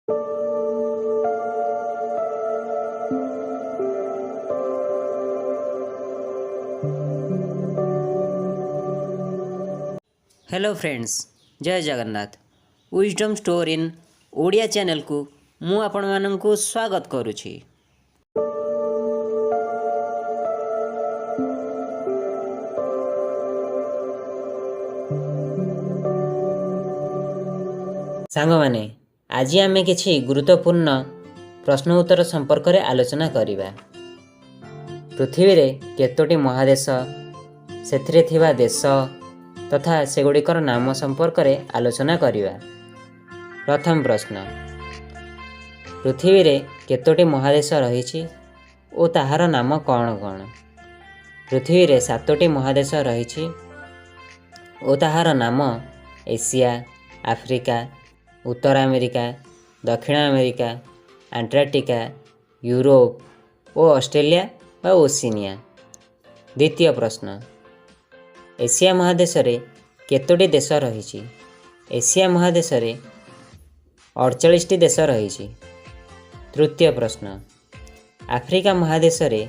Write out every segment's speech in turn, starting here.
Hello friends, जय Jagannath. Wisdom store in Odia channel को मु आपण मानंकु स्वागत करुछि। सांगमाने आज आमे किछि गुरुत्वपूर्ण प्रश्न उत्तर संपर्क रे आलोचना करिबा। पृथ्वी रे केतोटी महादेश, सेथिरे थिबा देश तथा सेगुड़िकर नाम संपर्क रे आलोचना करिबा। प्रथम प्रश्न, पृथ्वी रे केतोटी महादेश रहिछि ओ ताहार नाम कौन कौन? पृथ्वी रे 7टी महादेश रहिछि ओ ताहार नाम एशिया, आफ्रिका, उत्तर अमेरिका, दक्षिण अमेरिका, अंटार्कटिका, यूरोप और ऑस्ट्रेलिया व ओशिनिया। द्वितीय प्रश्न, एशिया महादेश रे केतोटी देश रहिछि? एशिया महादेश रे 48टी देश रहिछि। तृतीय प्रश्न, आफ्रिका महादेश रे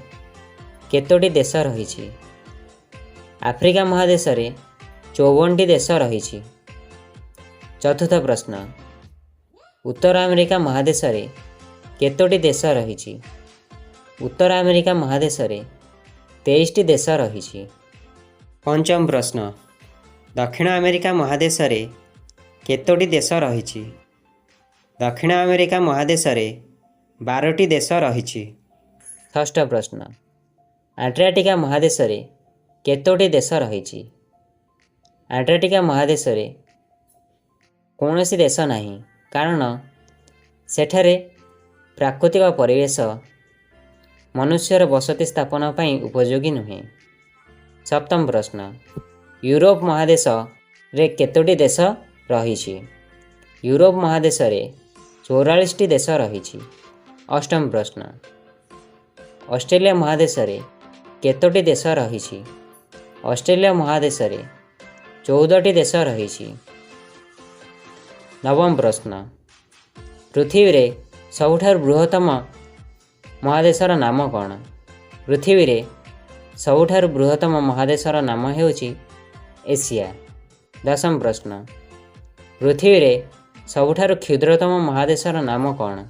केतोटी देश रहिछि? आफ्रिका महादेश रे 54टी देश रहिछि। चतुर्थ प्रश्न, उत्तर अमेरिका महादेश रे केतोटी देश रहिछि? उत्तर अमेरिका महादेश रे 23टी देश रहिछि। पंचम प्रश्न, दक्षिण अमेरिका महादेश रे केतोटी देश रहिछि? दक्षिण अमेरिका महादेश रे 12टी देश रहिछि। षष्ठ प्रश्न, अंटार्कटिका महादेश रे केतोटी देश रहिछि? अंटार्कटिका महादेश रे कौनसी देश नहीं, कारण सेठारे प्राकृतिक परिवेश मनुष्यर बसति स्थापना पई उपयोगी नुहे। सप्तम प्रश्न, यूरोप महादेश रे केतोटी देश रहिछि? यूरोप महादेश रे 44टी देश रहिछि। अष्टम प्रश्न, ऑस्ट्रेलिया महादेश रे केतोटी देश रहिछि? ऑस्ट्रेलिया महादेश रे 14टी देश रहिछि। नवम प्रश्न, पृथ्वी रे सबुठार बृहत्तम महादेशर नाम कौन? पृथ्वी रे सबुठार बृहत्तम महादेशर नाम हेउछि एशिया। दशम प्रश्न, पृथ्वी रे सबुठार क्षुद्रतम महादेशर नाम कौन?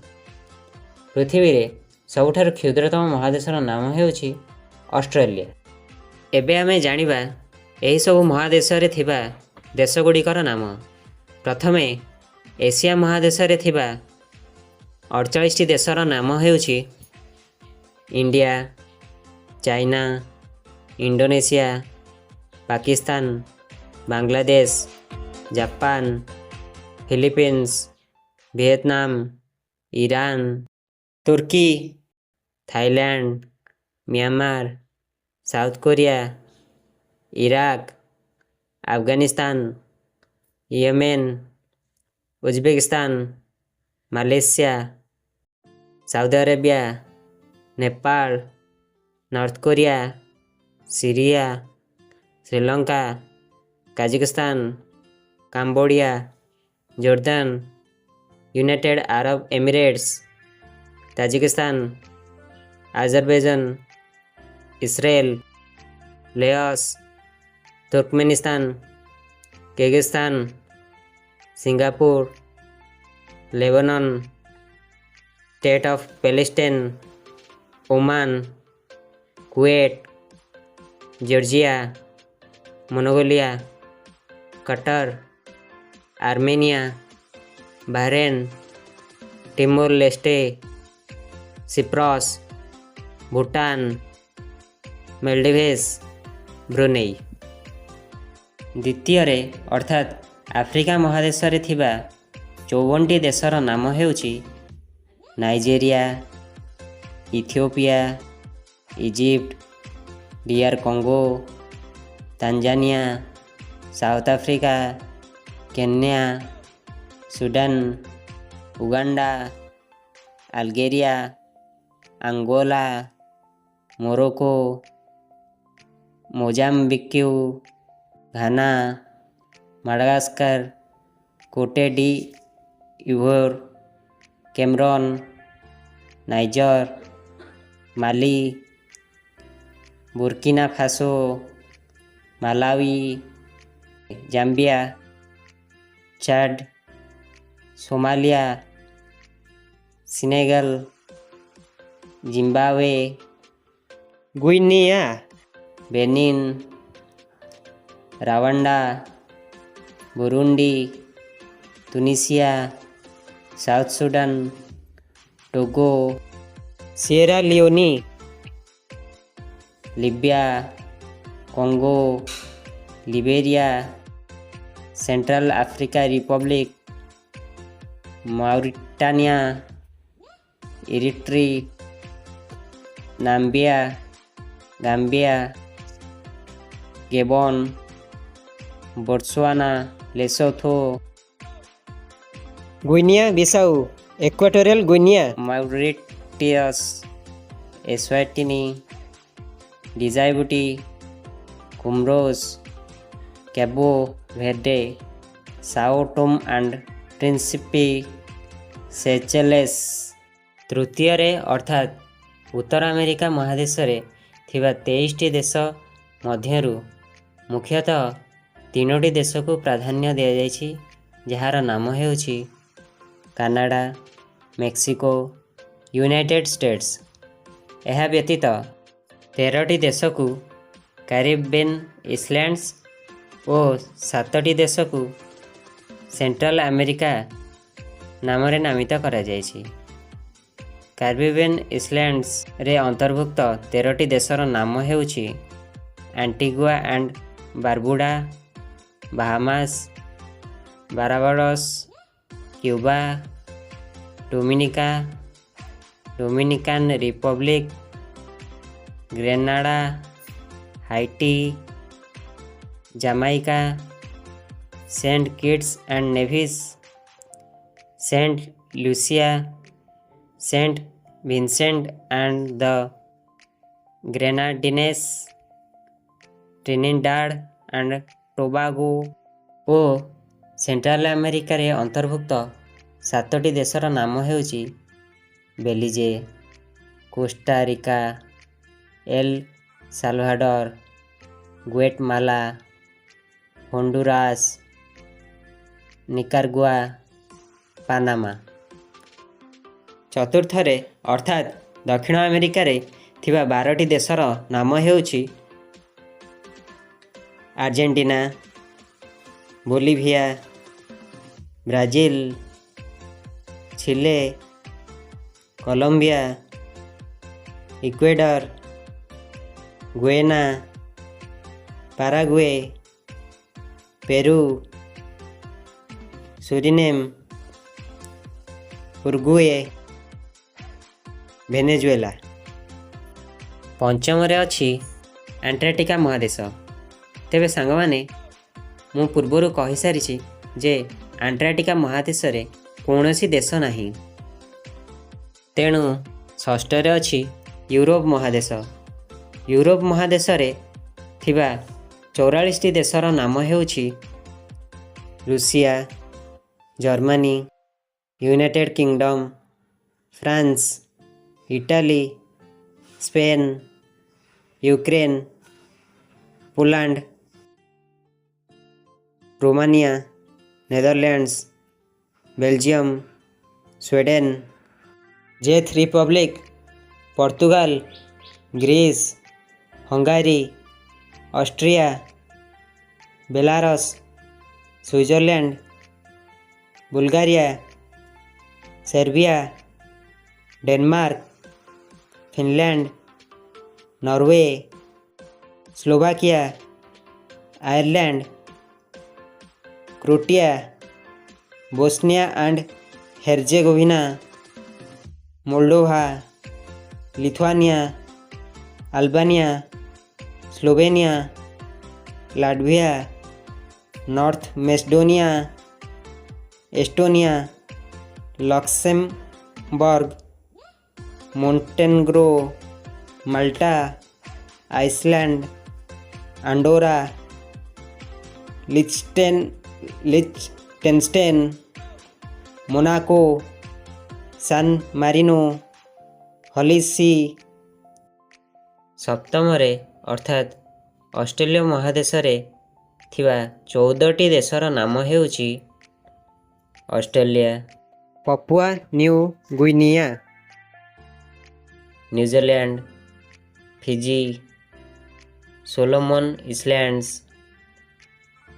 पृथ्वी रे सबुठार क्षुद्रतम महादेशर नाम हेउछि ऑस्ट्रेलिया। एबे आमे जानिबा एही सब महादेश रे थिबा देश गुड़िकर नाम। प्रथमे एशिया महादेश रे थिबा 48टी देशर नाम हेउछि India, China, Indonesia, Pakistan, Bangladesh, Japan, Philippines, Vietnam, Iran, Turkey, Thailand, Myanmar, South Korea, Iraq, Afghanistan, Yemen, Uzbekistan, Malaysia, Saudi Arabia, Nepal, North Korea, Syria, Sri Lanka, Kazakhstan, Cambodia, Jordan, United Arab Emirates, Tajikistan, Azerbaijan, Israel, Laos, Turkmenistan, Kyrgyzstan, Singapore, Lebanon, State of Palestine, Oman, Kuwait, Georgia, Mongolia, Qatar, Armenia, Bahrain, Timor Leste, Cyprus, Bhutan, Maldives, Brunei. द्वितीय रे अर्थात Africa महादेश रे थिबा 54टी देशर नाम हेउछि Nigeria, Ethiopia, Egypt, DR Congo, Tanzania, South Africa, Kenya, Sudan, Uganda, Algeria, Angola, Morocco, Mozambique, Ghana, Madagascar, Cote d'Ivoire, Cameroon, Niger, Mali, Burkina Faso, Malawi, Zambia, Chad, Somalia, Senegal, Zimbabwe, Guinea, Benin, Rwanda, Burundi, Tunisia, South Sudan, Togo, Sierra Leone, Libya, Congo, Liberia, Central Africa Republic, Mauritania, Eritrea, Namibia, Gambia, Gabon, Botswana, Lesotho, Guinea Bissau, Equatorial Guinea, Mauritius, Eswatini, Djibouti, Comoros, Cabo Verde, Sao Tomé and Principe, Seychelles. तृतीय अर्थात उत्तर America महादेश रे थिबा 23टी देश मध्यरु मुख्यतः 3टी देश को प्राधान्य दिया जायछि, जहार नाम हेउछि कनाडा, मेक्सिको, यूनाइटेड स्टेट्स। यह व्यतीत 13टी देश को कैरिबियन आइलैंड्स और 7टी देश को सेंट्रल अमेरिका नाम रे नामित करा जायछि। कैरिबियन आइलैंड्स रे अंतर्भुक्त 13टी देशर नाम हेउछि Antigua and Barbuda, Bahamas, Barbados, Cuba, Dominica, Dominican Republic, Grenada, Haiti, Jamaica, Saint Kitts and Nevis, Saint Lucia, Saint Vincent and the Grenadines, Trinidad and Tobago और सेंट्रल अमेरिका रे अंतर्भुक्त 7टी देशर नाम हेउछि Belize, Costa Rica, El Salvador, Guatemala, Honduras, Nicaragua, Panama. चतुर्थरे अर्थात दक्षिण अमेरिका रे थिबा 12टी देशर नाम हेउछि Argentina, Bolivia, Brazil, Chile, Colombia, Ecuador, Guyana, Paraguay, Peru, Suriname, Uruguay, Venezuela. पंचम रे अछि एंटार्क्टिका महादेश। तेबे सांगमाने मु पूर्वरु कहि सारिछि जे एंटार्क्टिका महादेश रे कौनसी देश नाही। तेणु षष्ठ रे अछि यूरोप महादेश। यूरोप महादेश रे थिबा 44टी देशर नाम हेउछि Russia, Germany, United Kingdom, France, Italy, Spain, Ukraine, Poland, Romania, Netherlands, Belgium, Sweden, चेक Republic, Portugal, Greece, Hungary, Austria, Belarus, Switzerland, Bulgaria, Serbia, Denmark, Finland, Norway, Slovakia, Ireland, Croatia, Bosnia and Herzegovina, Moldova, Lithuania, Albania, Slovenia, Latvia, North Macedonia, Estonia, Luxembourg, Montenegro, Malta, Iceland, Andorra, Liechtenstein, Monaco, San Marino, Holy See. ସପ୍ତମରେ ଅର୍ଥାତ୍ Australia ମହାଦେଶରେ ଥିବା 14ଟି ଦେଶର ନାମ ହେଉଛି Australia, Papua New Guinea, New Zealand, Fiji, Solomon Islands,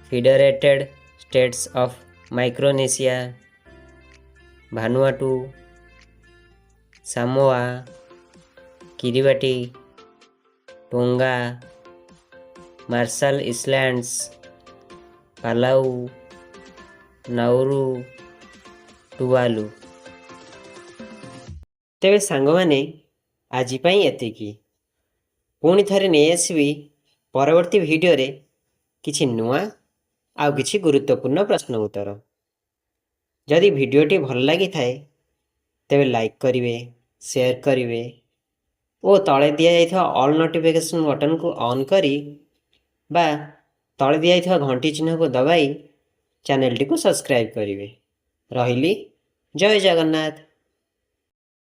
Federated States of Micronesia, Vanuatu, Samoa, Kiribati, Tonga, Marshall Islands, Palau, Nauru, Tuvalu. ତେବେ ସାଙ୍ଗମାନେ ଆଜି ପାଇଁ ଏତିକି। ପୁଣି ଥରେ ନେଇ ଆସିବି ପରବର୍ତ୍ତୀ ଭିଡ଼ିଓରେ କିଛି ନୂଆ ଆଉ କିଛି ଗୁରୁତ୍ୱପୂର୍ଣ୍ଣ ପ୍ରଶ୍ନ ଉତ୍ତର। ଯଦି ଭିଡ଼ିଓଟି ଭଲ ଲାଗିଥାଏ ତେବେ ଲାଇକ୍ କରିବେ, ସେୟାର କରିବେ ଓ ତଳେ ଦିଆଯାଇଥିବା ଅଲ୍ ନୋଟିଫିକେସନ୍ ବଟନକୁ ଅନ୍ କରି ବା ତଳେ ଦିଆଯାଇଥିବା ଘଣ୍ଟି ଚିହ୍ନକୁ ଦବାଇ ଚ୍ୟାନେଲଟିକୁ ସବସ୍କ୍ରାଇବ୍ କରିବେ। ରହିଲି, ଜୟ ଜଗନ୍ନାଥ।